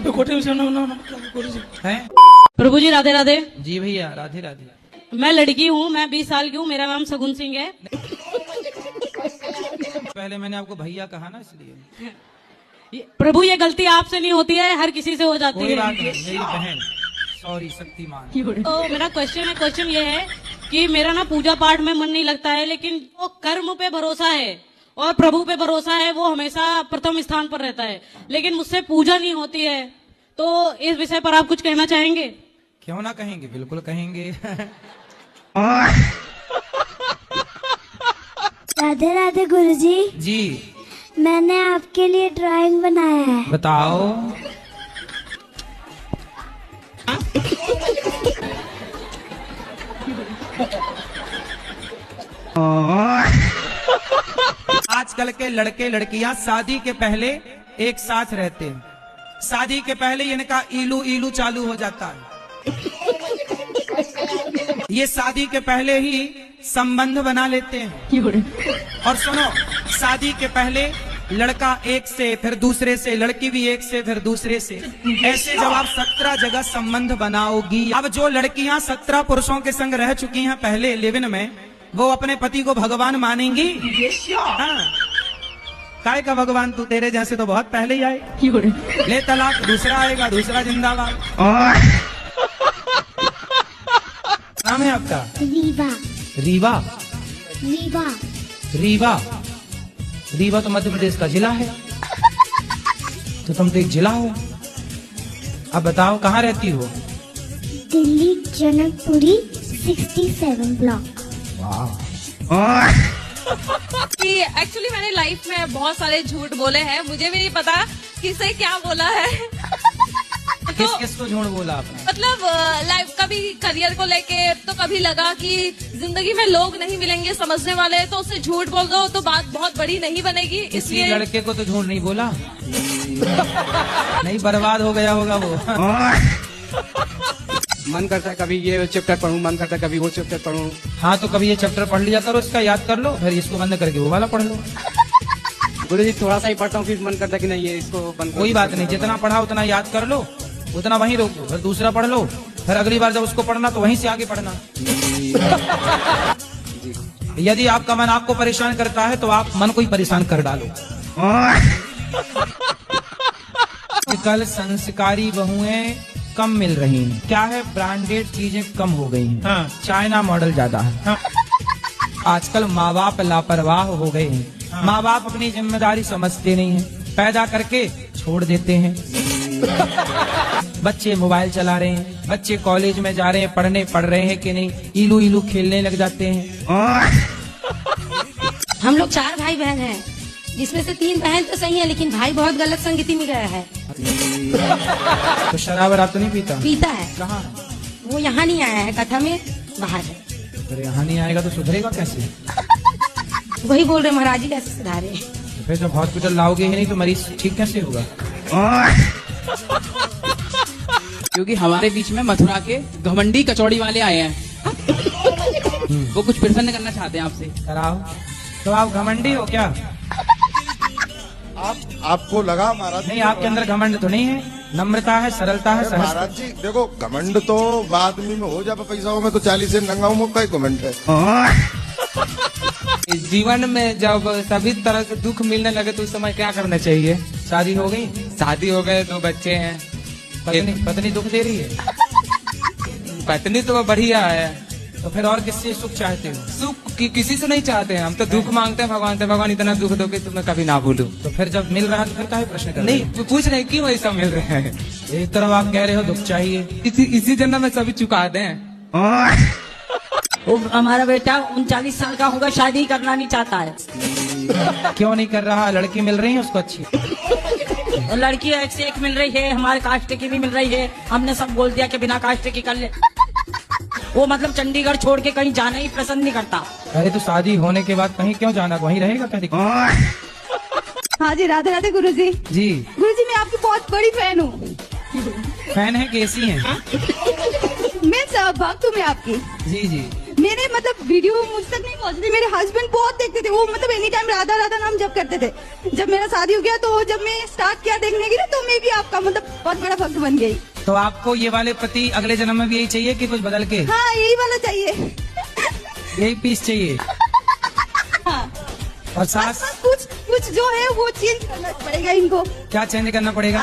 पे कोटे हैं। प्रभु जी राधे राधे। जी भैया राधे राधे। मैं लड़की हूँ, मैं 20 साल की हूँ, मेरा नाम सगुन सिंह है। पहले मैंने आपको भैया कहा ना, इसलिए। प्रभु ये गलती आपसे नहीं होती है, हर किसी से हो जाती कोई है। बात नहीं, मेरी बहन, सॉरी शक्तिमान। तो मेरा क्वेश्चन ये है कि मेरा ना पूजा पाठ में मन नहीं लगता है, लेकिन जो कर्म पे भरोसा है और प्रभु पे भरोसा है वो हमेशा प्रथम स्थान पर रहता है, लेकिन मुझसे पूजा नहीं होती है। तो इस विषय पर आप कुछ कहना चाहेंगे? क्यों ना कहेंगे, बिल्कुल कहेंगे। राधे राधे गुरुजी। जी मैंने आपके लिए ड्राइंग बनाया है। बताओ। आजकल के लड़के लड़कियां शादी के पहले एक साथ रहते हैं, शादी के पहले इनका इलू इलू चालू हो जाता है। ये शादी के पहले ही संबंध बना लेते हैं। और सुनो, शादी के पहले लड़का एक से, फिर दूसरे से, लड़की भी एक से, फिर दूसरे से, ऐसे जब आप 17 जगह संबंध बनाओगी। अब जो लड़कियां 17 पुरुषों के संग रह चुकी हैं पहले लिव-इन में, वो अपने पति को भगवान मानेंगी? हाँ। काय का भगवान, तू तेरे जैसे तो बहुत पहले ही आए। ले तलाक, दूसरा आएगा, दूसरा जिंदाबाद। नाम है आपका? रीवा। रीवा। रीवा। रीवा। रीवा तो मध्य प्रदेश का जिला है। तो तुम तो एक जिला हो। अब बताओ कहाँ रहती हो? दिल्ली जनकपुरी 67 ब्लॉक। एक्चुअली मैंने लाइफ में बहुत सारे झूठ बोले हैं, मुझे भी नहीं पता किसे क्या बोला है। किस किस को झूठ बोला आपने? मतलब लाइफ कभी करियर को लेके, तो कभी लगा कि जिंदगी में लोग नहीं मिलेंगे समझने वाले, तो उससे झूठ बोल दो तो बात बहुत बड़ी नहीं बनेगी। किसी इसलिए लड़के को तो झूठ नहीं बोला। नहीं, बर्बाद हो गया होगा वो। मन करता है कभी ये चैप्टर पढूं, मन करता है कभी वो चैप्टर पढूं। हाँ, तो कभी ये चैप्टर पढ़ लिया करो, इसका याद कर लो, फिर इसको बंद करके वो वाला पढ़ लो। गुरु जी थोड़ा सा ही पढ़ता हूँ, फिर मन करता है कि नहीं ये इसको बंद। कोई बात नहीं, जितना पढ़ा उतना याद कर लो, उतना वहीं रोक दो, फिर दूसरा पढ़ लो, फिर अगली बार जब उसको पढ़ना तो वहीं से आगे पढ़ना। यदि आपका मन आपको परेशान करता है तो आप मन को ही परेशान कर डालो। कल संस्कारी बहुएं कम मिल रही हैं। क्या है, ब्रांडेड चीजें कम हो गई हैं। हाँ। चाइना मॉडल ज्यादा है। हाँ। आजकल माँ बाप लापरवाह हो गए हैं। हाँ। माँ बाप अपनी जिम्मेदारी समझते नहीं हैं, पैदा करके छोड़ देते हैं। बच्चे मोबाइल चला रहे हैं, बच्चे कॉलेज में जा रहे हैं, पढ़ने पढ़ रहे हैं कि नहीं, इलू इलू खेलने लग जाते हैं। हम लोग 4 भाई बहन हैं, जिसमें से 3 बहन तो सही है, लेकिन भाई बहुत गलत संगति में गया है। तो शराब रात तो नहीं पीता? पीता है। कहाँ? वो यहाँ नहीं आया है, कथा में बाहर है। अरे यहाँ नहीं आएगा तो सुधरेगा कैसे? वही बोल रहे महाराज जी कैसे सुधारे। तो फिर जब हॉस्पिटल लाओगे ही नहीं तो मरीज ठीक कैसे होगा? क्योंकि हमारे बीच में मथुरा के घमंडी कचौड़ी वाले आए हैं। वो कुछ प्रसन्न करना चाहते हैं आपसे। कराओ। तो आप घमंडी हो क्या? आपको लगा महाराज? नहीं, आपके अंदर घमंड तो नहीं है, नम्रता है, सरलता है, सहजता। महाराज जी देखो, घमंड तो बाद में हो जाए, पैसा में तो 40 से नंगाऊ में कई घमंड है। जीवन में जब सभी तरह से दुख मिलने लगे तो उस समय क्या करना चाहिए? शादी हो गई? शादी हो गए, 2 बच्चे हैं। पत्नी दुख दे रही है? पत्नी तो बढ़िया है। तो फिर और किससे सुख चाहते हो? सुख किसी से नहीं चाहते हैं, हम तो दुख मांगते हैं भगवान से। भगवान इतना दुख दो कि तुम्हें कभी ना भूलूं। तो फिर जब मिल रहा है तो फिर काहे प्रश्न कर रहे हो? नहीं, पूछ रहे क्यों ऐसा मिल रहे हैं? एक तरफ आप कह रहे हो दुख चाहिए, इसी जन्म में सभी चुका दें। हमारा बेटा 39 साल का होगा, शादी करना नहीं चाहता है। क्यों नहीं कर रहा? लड़की मिल रही है उसको अच्छी? लड़की एक से एक मिल रही है, हमारे कास्ट की भी मिल रही है। हमने सब बोल दिया कि बिना कास्ट की कर ले। वो मतलब चंडीगढ़ छोड़ के कहीं जाना ही पसंद नहीं करता। अरे तो शादी होने के बाद कहीं क्यों जाना, वहीं रहेगा क्या दिक्कत? हाँ जी, राधे राधे गुरुजी। जी गुरुजी, मैं आपकी बहुत बड़ी फैन हूँ। फैन है कि ऐसी हैं? मैं सब भक्त हूँ मैं आपकी। जी जी। मेरे मतलब वीडियो मुझ तक नहीं पहुंचती, मेरे हस्बैंड बहुत देखते थे, वो मतलब एनी टाइम राधा राधा नाम जप करते थे। जब मेरा शादी हो गया तो जब मैं स्टार्ट किया देखने के लिए तो मैं भी आपका मतलब बहुत बड़ा भक्त बन गई। तो आपको ये वाले पति अगले जन्म में भी यही चाहिए कि कुछ बदल के? हाँ यही वाला चाहिए। यही पीस चाहिए। हाँ। और सास? कुछ जो है वो चेंज करना पड़ेगा इनको। क्या चेंज करना पड़ेगा?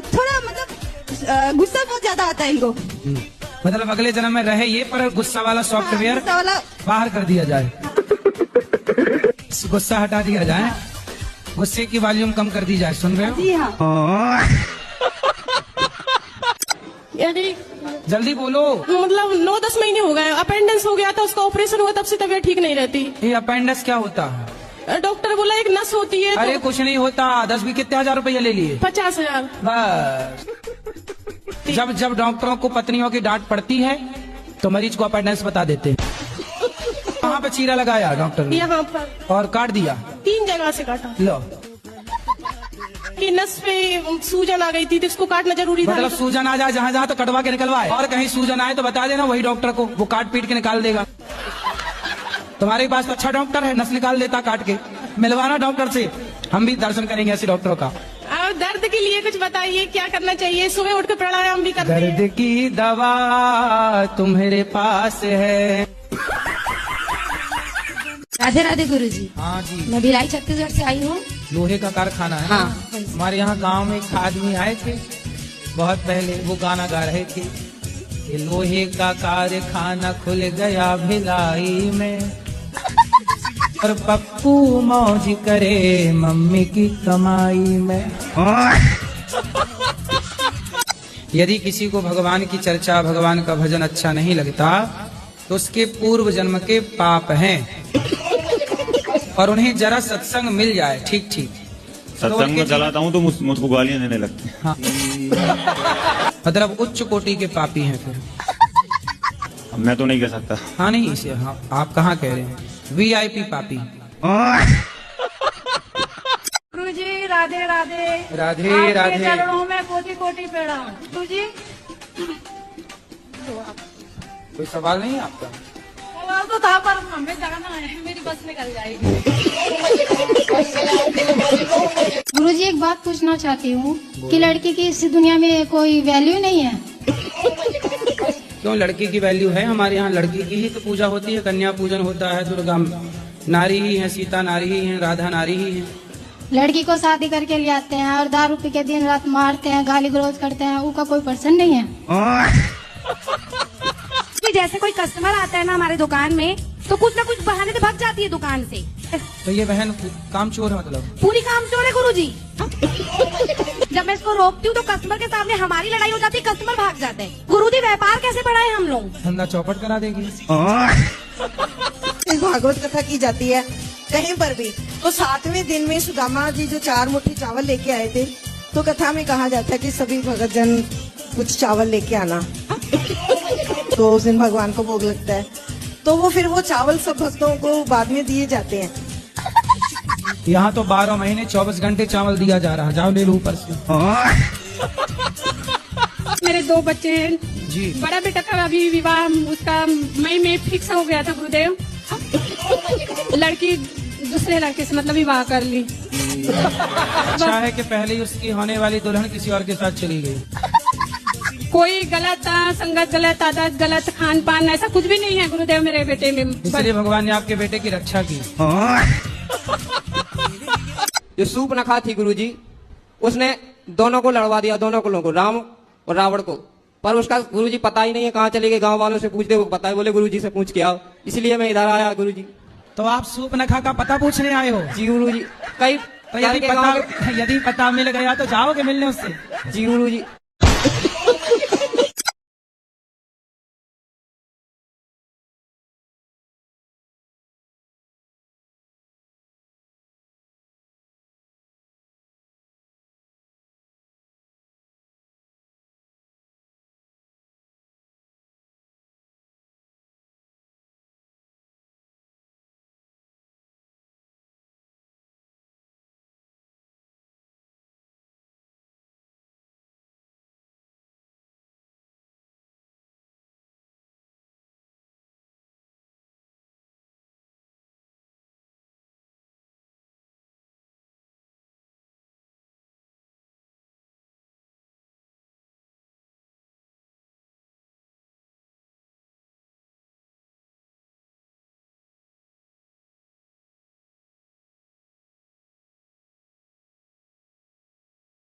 थोड़ा मतलब गुस्सा बहुत ज्यादा आता है इनको। मतलब अगले जन्म में रहे ये, पर गुस्सा वाला सॉफ्टवेयर गुस्सा वाला बाहर कर दिया जाए, गुस्सा हटा दिया जाए, गुस्से की वॉल्यूम कम कर दी जाए। सुन रहे हो? जी हाँ। यानी जल्दी बोलो। मतलब 9-10 महीने हो गए, अपेंडिक्स हो गया था, उसका ऑपरेशन हुआ, तब से तबीयत ठीक नहीं रहती। ये अपेंडिक्स क्या होता है? डॉक्टर बोला एक नस होती है। अरे कुछ नहीं होता, 10 भी कितने हजार रुपया ले लिए? 50,000। बस जब डॉक्टरों को पत्नियों की डांट पड़ती है तो मरीज को अपेंडिक्स बता देते हैं। कहाँ पे चीरा लगाया डॉक्टर ने? यहाँ पर। और काट दिया? 3 जगह से काटा। लो, कि नस पे सूजन आ गई थी तो इसको काटना जरूरी था। मतलब सूजन आ जाए जहाँ जहाँ तो कटवा के निकलवाए, और कहीं सूजन आए तो बता देना वही डॉक्टर को, वो काट पीट के निकाल देगा। तुम्हारे पास तो अच्छा डॉक्टर है, नस निकाल देता काट के। मिलवाना डॉक्टर से, हम भी दर्शन करेंगे ऐसे डॉक्टरों का। और दर्द के लिए कुछ बताइए, क्या करना चाहिए? सुबह उठ के प्राणायाम भी करते हैं। दर्द की दवा तुम्हारे पास है। राधे राधे गुरुजी। हाँ जी, मैं भिलाई छत्तीसगढ़ से आई हूँ। लोहे का कारखाना है। हाँ। हमारे यहाँ गांव में एक आदमी आए थे बहुत पहले, वो गाना गा रहे थे कि लोहे का कारखाना खुल गया भिलाई में, और पप्पू मौज करे मम्मी की कमाई में। यदि किसी को भगवान की चर्चा, भगवान का भजन अच्छा नहीं लगता तो उसके पूर्व जन्म के पाप हैं, और उन्हें जरा सत्संग मिल जाए ठीक ठीक। सत्संग में चलाता हूँ तो मुझको गालियां देने लगते हैं। हाँ। मतलब उच्च कोटि के पापी हैं फिर। मैं तो नहीं कह सकता। हाँ नहीं, इसे हाँ, आप कहाँ कह रहे हैं? VIP पापी। गुरुजी राधे राधे। राधे आपके राधे। चरणों में कोटि कोटि प्रणाम। गुरुजी कोई सवाल नहीं है आपका? सवाल तो था पर हमें जाना है, मेरी बस निकल जाएगी। गुरुजी एक बात पूछना चाहती हूँ कि लड़की की इस दुनिया में कोई वैल्यू नहीं है? क्यों, लड़की की वैल्यू है। हमारे यहाँ लड़की की ही तो पूजा होती है, कन्या पूजन होता है, दुर्गा नारी ही है, सीता नारी ही है, राधा नारी ही है। लड़की को शादी करके ले आते हैं और दारू पी के दिन रात मारते हैं, गाली गलौज करते हैं, उसका कोई पर्सन नहीं है? जैसे कोई कस्टमर आता है ना हमारे दुकान में तो कुछ ना कुछ बहाने से भाग जाती है दुकान से। तो ये बहन काम चोर है, मतलब पूरी काम चोर है गुरुजी। जब मैं इसको रोकती हूँ तो कस्टमर के सामने हमारी लड़ाई हो जाती है, कस्टमर भाग जाते हैं। गुरुजी व्यापार कैसे बढ़ाए हम लोग? धंधा चौपट करा देगी। भागवत कथा की जाती है कहीं पर भी, तो 7वें दिन में सुदामा जी जो 4 मुट्ठी चावल लेके आए थे, तो कथा में कहा जाता है कि सभी भगत जन कुछ चावल लेके आना। तो उस दिन भगवान को भोग लगता है, तो वो फिर वो चावल सब भक्तों को बाद में दिए जाते हैं। यहाँ तो 12 महीने 24 घंटे चावल दिया जा रहा है, जाओ ले लो ऊपर से। मेरे 2 बच्चे हैं जी। बड़ा बेटा का अभी विवाह उसका मई में फिक्स हो गया था गुरुदेव। लड़की दूसरे लड़के से मतलब विवाह कर ली। अच्छा है कि पहले ही उसकी होने वाली दुल्हन किसी और के साथ चली गई। कोई गलत संगत, गलत आदत, गलत खान पान ऐसा कुछ भी नहीं है गुरुदेव मेरे बेटे में। इसलिए भगवान ने आपके बेटे की रक्षा की। जो सूर्पनखा थी गुरुजी, उसने दोनों को लड़वा दिया, दोनों को, राम और रावण को। पर उसका गुरुजी पता ही नहीं है कहाँ चले गए। गांव वालों से पूछते वो पता है, बोले गुरुजी से पूछ के आओ, इसलिए मैं इधर आया गुरुजी। तो आप सूर्पनखा का पता पूछने आए हो? जी गुरुजी। कई तो यदि पता मिल गया तो जाओगे मिलने उससे? जी गुरुजी।